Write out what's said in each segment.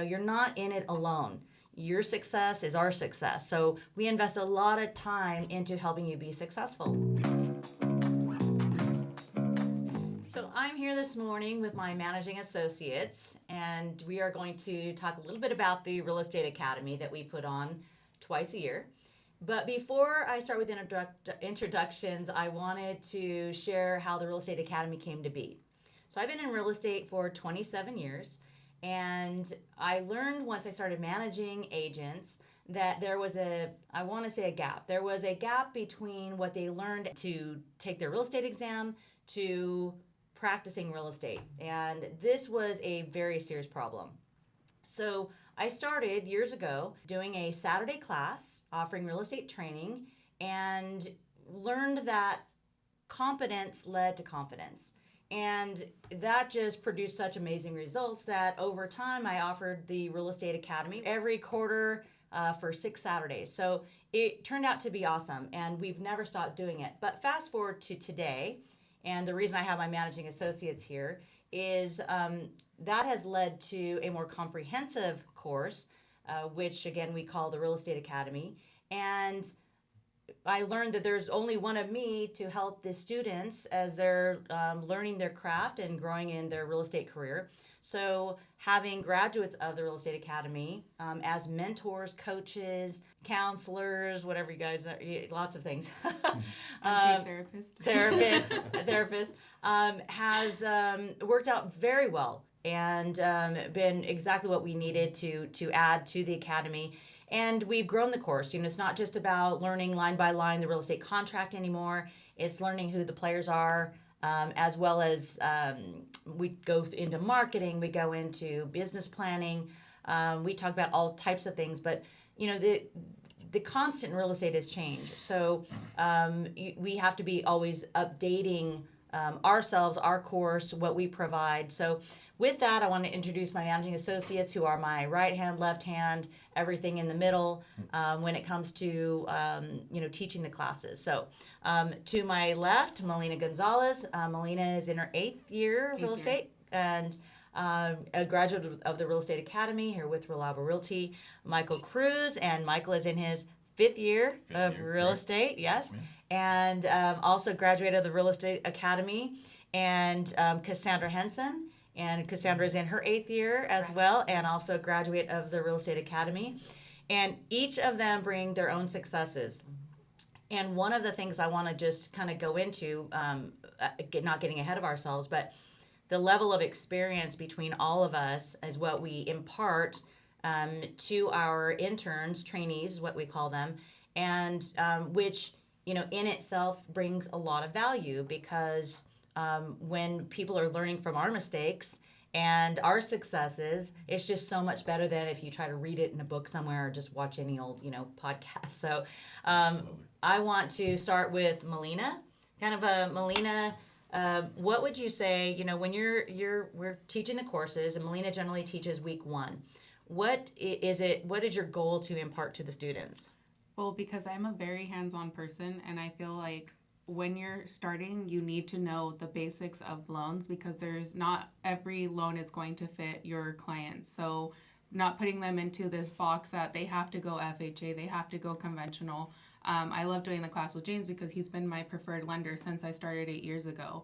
you're not in it alone. Your success is our success. So we invest a lot of time into helping you be successful. So I'm here this morning with my managing associates, and we are going to talk a little bit about the Real Estate Academy that we put on twice a year. But before I start with introductions, I wanted to share how the Real Estate Academy came to be. So I've been in real estate for 27 years. And I learned once I started managing agents that there was a gap. There was a gap between what they learned to take their real estate exam to practicing real estate. And this was a very serious problem. So I started years ago doing a Saturday class offering real estate training and learned that competence led to confidence. And that just produced such amazing results that over time I offered the Real Estate Academy every quarter for 6 Saturdays. So it turned out to be awesome, and we've never stopped doing it. But fast forward to today, and the reason I have my managing associates here is that has led to a more comprehensive course, which again we call the Real Estate Academy. And I learned that there's only one of me to help the students as they're learning their craft and growing in their real estate career. So having graduates of the Real Estate Academy as mentors, coaches, counselors, whatever you guys are, lots of things. Therapist has worked out very well and been exactly what we needed to add to the Academy. And we've grown the course. It's not just about learning line by line the real estate contract anymore. It's learning who the players are, as well as we go into marketing, we go into business planning. We talk about all types of things, but the constant in real estate has changed. So we have to be always updating ourselves, our course, what we provide. So with that, I want to introduce my managing associates, who are my right hand, left hand, everything in the middle when it comes to teaching the classes. So to my left, Melina Gonzalez. Melina is in her 8th year of real estate and a graduate of the Real Estate Academy here with Reliable Realty. Michael Cruz, and Michael is in his 5th year of real estate, yes, and also graduated of the Real Estate Academy. And Cassandra Henson. And Cassandra is in her 8th year as well, and also a graduate of the Real Estate Academy. And each of them bring their own successes. And one of the things I want to just kind of go into, not getting ahead of ourselves, but the level of experience between all of us is what we impart to our interns, trainees is what we call them, and which, in itself brings a lot of value because when people are learning from our mistakes and our successes, it's just so much better than if you try to read it in a book somewhere or just watch any old, podcast. So I want to start with Melina. Melina, what would you say, when we're teaching the courses, and Melina generally teaches week 1. What is your goal to impart to the students? Well, because I'm a very hands-on person, and I feel like when you're starting, you need to know the basics of loans because there's not every loan is going to fit your clients. So not putting them into this box that they have to go FHA, they have to go conventional. I love doing the class with James because he's been my preferred lender since I started 8 years ago.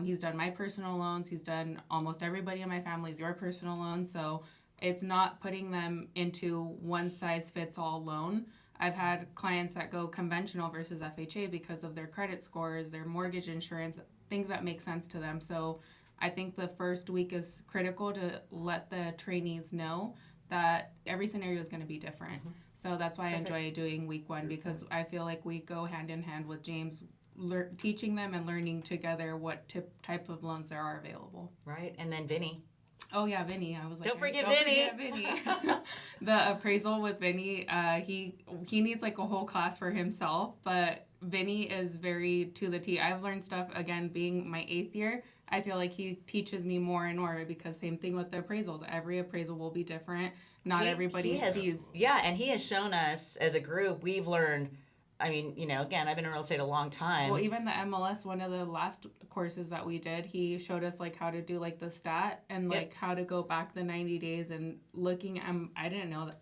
He's done my personal loans. He's done almost everybody in my family's your personal loans. So it's not putting them into one size fits all loan. I've had clients that go conventional versus FHA because of their credit scores, their mortgage insurance, things that make sense to them. So I think the first week is critical to let the trainees know that every scenario is going to be different. Mm-hmm. So that's why I enjoy doing week 1 because I feel like we go hand in hand with James, teaching them and learning together what type of loans there are available. Right. And then Vinny. Oh, yeah, Vinny. I was like, don't forget Vinny. The appraisal with Vinny, he needs like a whole class for himself, but Vinny is very to the T. I've learned stuff, again, being my 8th year. I feel like he teaches me more and more because same thing with the appraisals. Every appraisal will be different. Not everybody sees. Yeah, and he has shown us as a group, we've learned I mean, again, I've been in real estate a long time. Well, even the MLS, one of the last courses that we did, he showed us like how to do like the stat and like how to go back the 90 days and looking at, I didn't know that.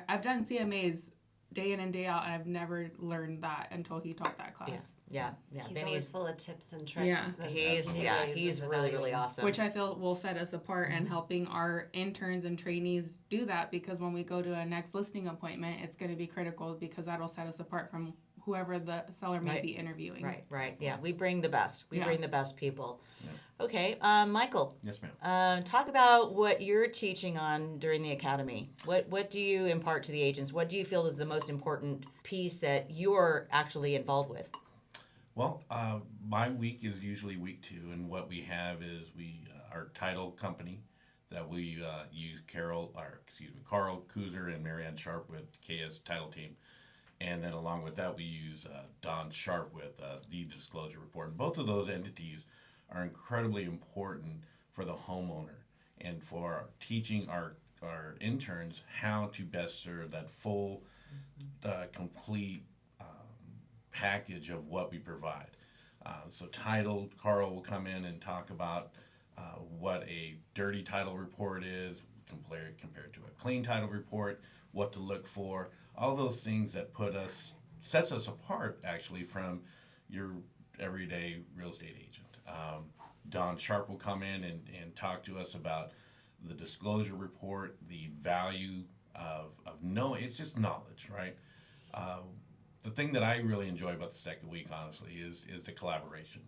I've done CMAs day in and day out, and I've never learned that until he taught that class. Yeah. He's always full of tips and tricks. Yeah. He's really awesome. Which I feel will set us apart in helping our interns and trainees do that, because when we go to a next listing appointment, it's going to be critical because that'll set us apart from whoever the seller may be interviewing. Right. Yeah, we bring the best. We bring the best people. Yeah. Okay, Michael. Yes, ma'am. Talk about what you're teaching on during the academy. What do you impart to the agents? What do you feel is the most important piece that you're actually involved with? Well, my week is usually week 2, and what we have is our title company that we use Carl Kuzer and Marianne Sharp with KS Title Team. And then along with that, we use Don Sharp with the Disclosure Report. And both of those entities are incredibly important for the homeowner and for teaching our interns how to best serve that full, complete package of what we provide. So title, Carl will come in and talk about what a dirty title report is compared to a clean title report, what to look for, all those things that sets us apart actually from your everyday real estate agent. Don Sharp will come in and talk to us about the disclosure report, the value of knowing. It's just knowledge, right? The thing that I really enjoy about the second week, honestly, is the collaboration.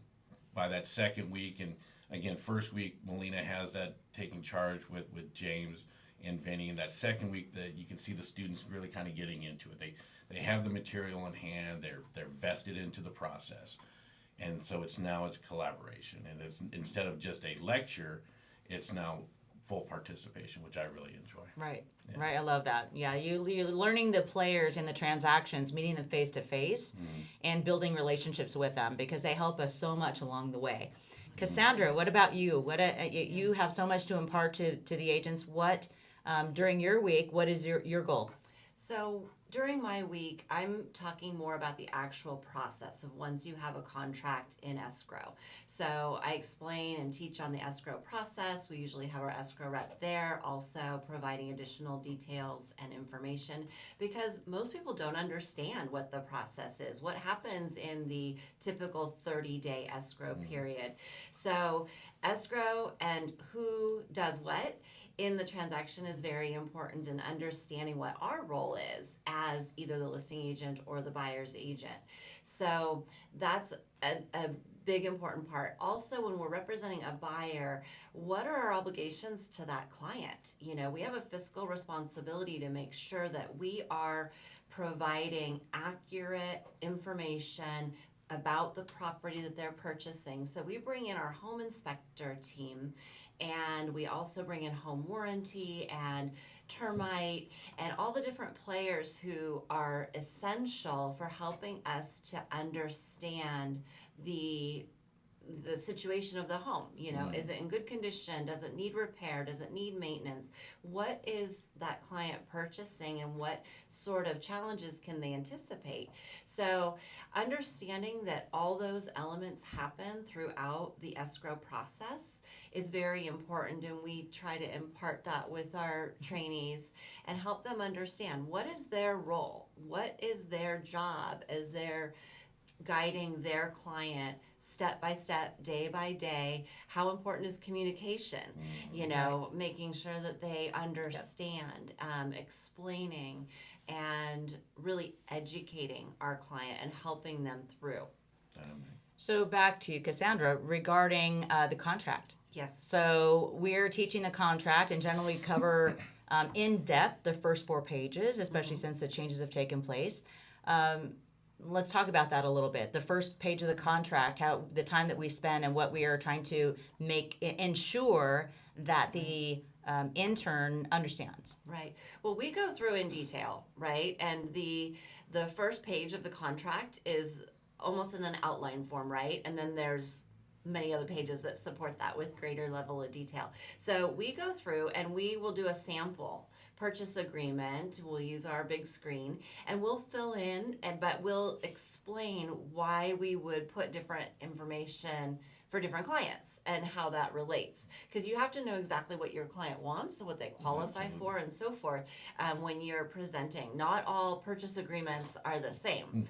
By that second week, and again, first week, Melina has that taking charge with James and Vinny. And that second week, that you can see the students really kind of getting into it. They have the material in hand. They're vested into the process. And so it's collaboration. And it's instead of just a lecture, it's now full participation, which I really enjoy. Right. I love that. Yeah, you're learning the players in the transactions, meeting them face to face, and building relationships with them, because they help us so much along the way. Cassandra, what about you? You have so much to impart to the agents. What during your week? What is your goal? So during my week, I'm talking more about the actual process of once you have a contract in escrow. So I explain and teach on the escrow process. We usually have our escrow rep there, also providing additional details and information, because most people don't understand what the process is, what happens in the typical 30-day escrow period. So escrow and who does what in the transaction is very important, in understanding what our role is as either the listing agent or the buyer's agent. So that's a big important part. Also, when we're representing a buyer, what are our obligations to that client? We have a fiscal responsibility to make sure that we are providing accurate information about the property that they're purchasing. So we bring in our home inspector team, and we also bring in home warranty and termite and all the different players who are essential for helping us to understand the situation of the home. Is it in good condition? Does it need repair? Does it need maintenance? What is that client purchasing, and what sort of challenges can they anticipate? So understanding that all those elements happen throughout the escrow process is very important, and we try to impart that with our trainees and help them understand what is their role, what is their job as they're guiding their client step by step, day by day. How important is communication? Making sure that they understand, explaining, and really educating our client and helping them through. So back to you, Cassandra, regarding the contract. Yes. So we're teaching the contract, and generally cover in depth the first 4 pages, especially since the changes have taken place. Let's talk about that a little bit. The first page of the contract, how the time that we spend, and what we are trying to ensure that the intern understands. Right. Well, we go through in detail, right? And the first page of the contract is almost in an outline form, right? And then there's many other pages that support that with greater level of detail. So we go through and we will do a sample purchase agreement. We'll use our big screen and we'll fill in, but we'll explain why we would put different information for different clients and how that relates. Because you have to know exactly what your client wants, what they qualify for, and so forth when you're presenting. Not all purchase agreements are the same.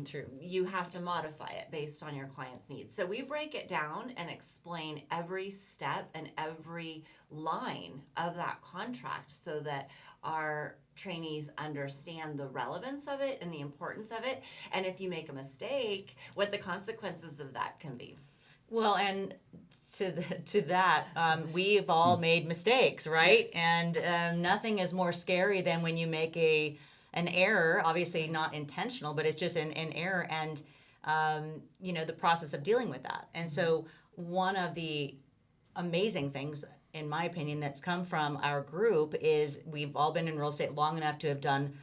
True. You have to modify it based on your client's needs. So we break it down and explain every step and every line of that contract so that our trainees understand the relevance of it and the importance of it, and if you make a mistake, what the consequences of that can be. Well, and to that, we've all made mistakes, right? Yes. And nothing is more scary than when you make an error, obviously not intentional, but it's just an error, and the process of dealing with that. And so one of the amazing things, in my opinion, that's come from our group is we've all been in real estate long enough to have done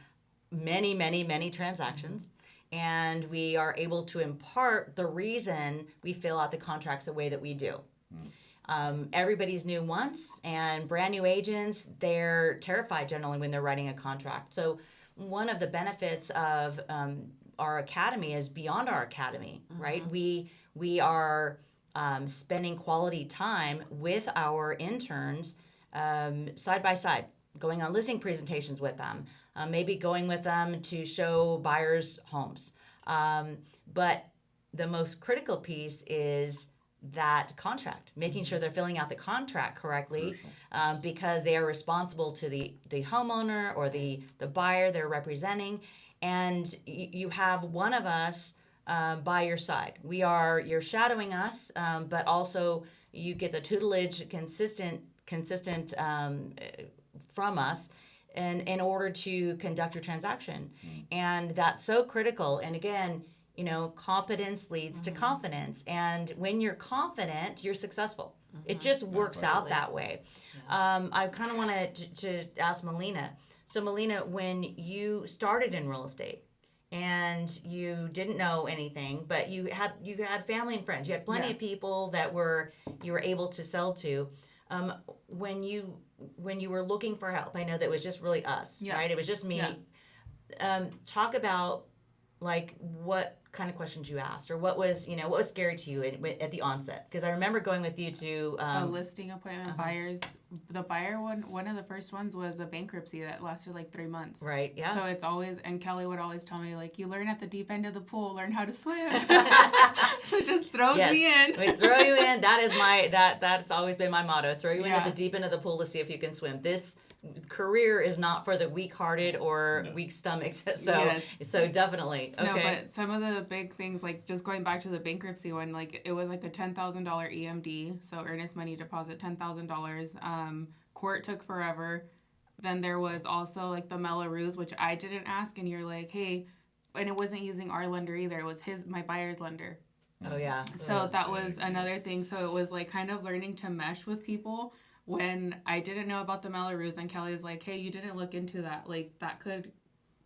many, many, many transactions. And we are able to impart the reason we fill out the contracts the way that we do. Everybody's new once, and brand new agents, they're terrified generally when they're writing a contract. So one of the benefits of our academy is beyond our academy, right? We are spending quality time with our interns side by side, going on listing presentations with them, maybe going with them to show buyers homes. But the most critical piece is that contract, making sure they're filling out the contract correctly, because they are responsible to the homeowner or the buyer they're representing. And you have one of us by your side. You're shadowing us, but also you get the tutelage consistent from us in order to conduct your transaction. And that's so critical. And again, competence leads to confidence. And when you're confident, you're successful. It just works out that way. I kind of wanted to ask Melina. So Melina, when you started in real estate and you didn't know anything, but you had family and friends, you had plenty of people that you were able to sell to. When you were looking for help, I know that was just really us, right? It was just me. Talk about like what kind of questions you asked, or what was scary to you at the onset? Because I remember going with you to a listing appointment. Buyers. The buyer one of the first ones was a bankruptcy that lasted like 3 months. Right. Yeah. So it's always, and Kelly would always tell me, like, you learn at the deep end of the pool, learn how to swim. So it just throws me in. We throw you in. That is that's always been my motto. Throw you in at the deep end of the pool to see if you can swim. This career is not for the weak-hearted or weak-stomached. So definitely. Okay. No, but some of the big things, like just going back to the bankruptcy one, like it was like a $10,000 EMD, so earnest money deposit, $10,000. Court took forever. Then there was also like the Melrose, which I didn't ask, and you're like, hey, and it wasn't using our lender either. It was my buyer's lender. Oh yeah. So that was another thing. So it was like kind of learning to mesh with people. When I didn't know about the Melrose, and Kelly was like, hey, you didn't look into that. Like, that could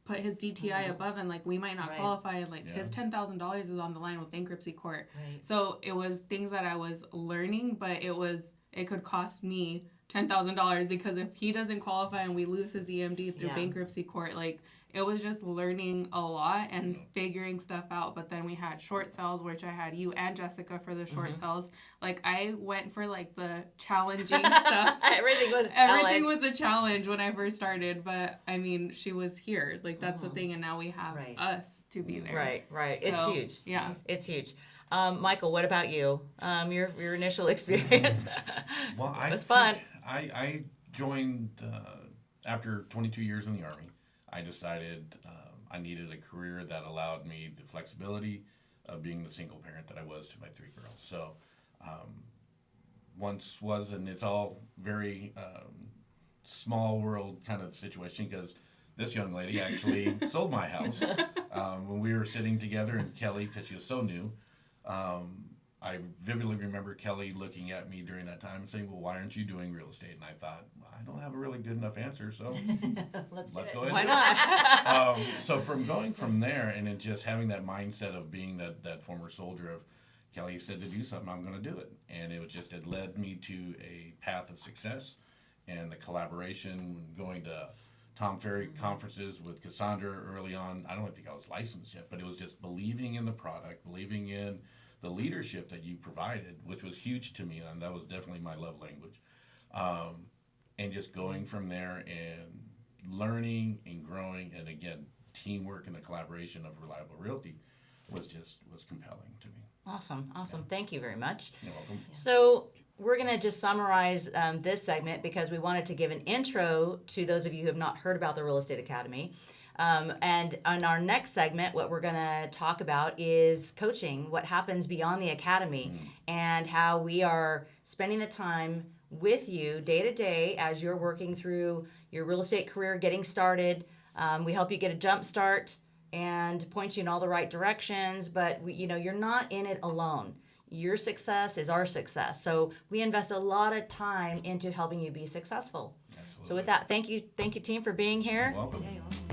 put his DTI above, and, like, we might not qualify. And, like, his $10,000 is on the line with bankruptcy court. Right. So it was things that I was learning, but it could cost me $10,000 because if he doesn't qualify and we lose his EMD through bankruptcy court, like, it was just learning a lot and figuring stuff out. But then we had short sales, which I had you and Jessica for the short sales. Like, I went for, like, the challenging stuff. Everything was a challenge. Everything was a challenge when I first started. But, I mean, she was here. Like, that's the thing. And now we have us to be there. Right. So, it's huge. Yeah. It's huge. Michael, what about you? Your initial experience? Well, it was fun. I joined after 22 years in the Army. I decided I needed a career that allowed me the flexibility of being the single parent that I was to my 3 girls. So once was, and it's all very small world kind of situation, because this young lady actually sold my house when we were sitting together, and Kelly, because she was so new, I vividly remember Kelly looking at me during that time and saying, well, why aren't you doing real estate? And I thought, I don't have a really good enough answer, so let's go ahead. Why not? So going from there and then just having that mindset of being that former soldier of, Kellee said to do something, I'm going to do it. And it led me to a path of success and the collaboration, going to Tom Ferry conferences with Cassandra early on. I don't think I was licensed yet, but it was just believing in the product, believing in the leadership that you provided, which was huge to me, and that was definitely my love language. And just going from there and learning and growing, and again, teamwork and the collaboration of Reliable Realty was compelling to me. Awesome. Thank you very much. You're welcome. So we're going to just summarize this segment because we wanted to give an intro to those of you who have not heard about the Real Estate Academy. And on our next segment, what we're going to talk about is coaching, what happens beyond the academy, and how we are spending the time with you day to day as you're working through your real estate career, getting started. We help you get a jump start and point you in all the right directions, but you're not in it alone. Your success is our success. So we invest a lot of time into helping you be successful. Absolutely. So with that, thank you team for being here. You're welcome. Yeah, you're welcome.